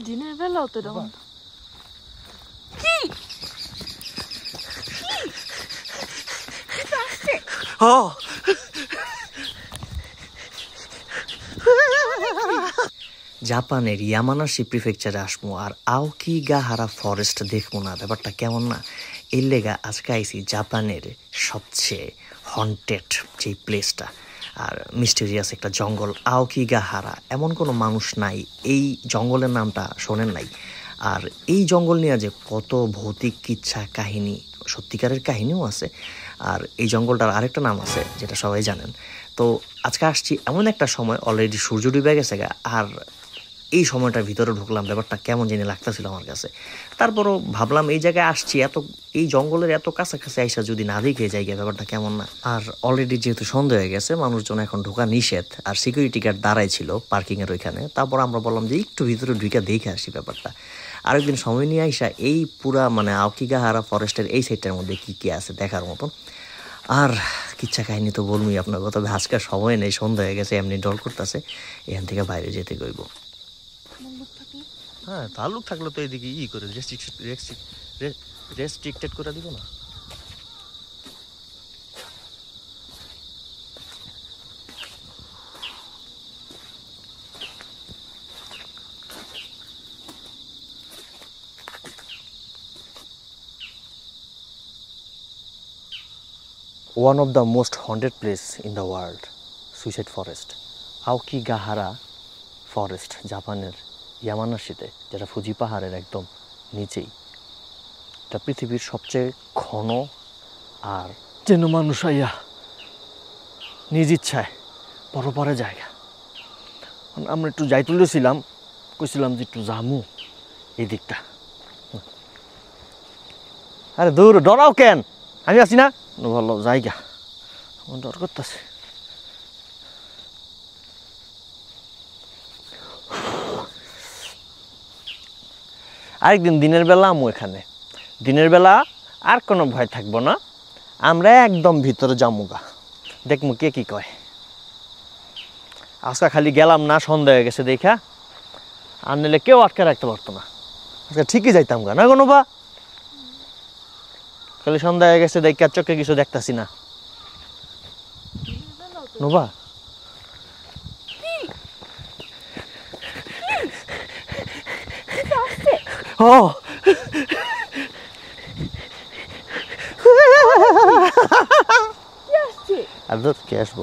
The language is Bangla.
দিনের বেলাও তো এরকম কি জাপানের ইয়ামানাশি প্রিফেকচারে আসবো আর আওকিগাহারা ফরেস্ট দেখবো না, ব্যাপারটা কেমন না? এর লেগা আজকে আইসি জাপানের সবচেয়ে হন্টেড যেই প্লেসটা আর মিস্টেরিয়াস একটা জঙ্গল আওকিগাহারা। এমন কোনো মানুষ নাই এই জঙ্গলের নামটা শোনেন নাই। আর এই জঙ্গল নিয়ে যে কত ভৌতিক কিচ্ছা কাহিনী, সত্যিকারের কাহিনীও আছে। আর এই জঙ্গলটার আরেকটা নাম আছে যেটা সবাই জানেন। তো আজকে আসছি এমন একটা সময়, অলরেডি সূর্য ডুবে গেছে গা, আর এই সময়টার ভিতরে ঢুকলাম, ব্যাপারটা কেমন জানি লাগতেছিল আমার কাছে। তারপরও ভাবলাম এই জায়গায় আসছি, এই জঙ্গলের এত কাছাকাছি আইসা যদি না দেখে যাই ব্যাপারটা কেমন না। আর অলরেডি যেহেতু সন্ধ্যা হয়ে গেছে, মানুষজন এখন ঢোকা নিষেধ, আর সিকিউরিটি গার্ড দাঁড়াই ছিল পার্কিংয়ের ওইখানে। তারপর আমরা বললাম যে একটু ভিতরে ঢুকে দেখে আসি ব্যাপারটা। আরেকদিন সময় নিয়ে আইসা এই পুরা মানে আওকিগাহারা ফরেস্টের এই সাইডটার মধ্যে কি কি আছে দেখার মতন। আর কিচ্ছা কাহিনী তো বলবই আপনার কথা, আজকাল সময় নেই, সন্ধ্যা হয়ে গেছে, এমনি ডর করতেছে, এখান থেকে বাইরে যেতে কইব। হ্যাঁ, তালুক থাকলে তো এইদিকে করে রেস্ট্রিক্টেড করে দিব না। One of the most haunted place in the world, suicide forest, Aokigahara forest, জাপানের ইয়ামানাশিতে, যেটা ফুজি পাহাড়ের একদম নিচেই। এটা পৃথিবীর সবচেয়ে ঘন আর যেন মানুষ আইয়া নিজ ইচ্ছায় পরপরে জায়গা। আমরা একটু যাই তুলেছিলাম, কইছিলাম যে একটু জামু এই দিকটা। আরে দূর, ডরাও কেন, আমি আছি না, ভালো জায়গা, আমার ডর করতেছে। আরেকদিন দিনের বেলা আমু এখানে, দিনের বেলা আর কোনো ভয় থাকবো না, আমরা একদম ভিতরে যামুগা, দেখমু কে কি কয়। আজকে খালি গেলাম না, সন্ধ্যা হয়ে গেছে দেখা, আর নিলে কেউ আটকে রাখতে পারতো না, আজকে ঠিকই যাইতাম গা না কোনো বা। খালি সন্ধ্যা হয়ে গেছে দেখা চোখে কিছু দেখতাছি না নোবা। ও আর কে আসবো।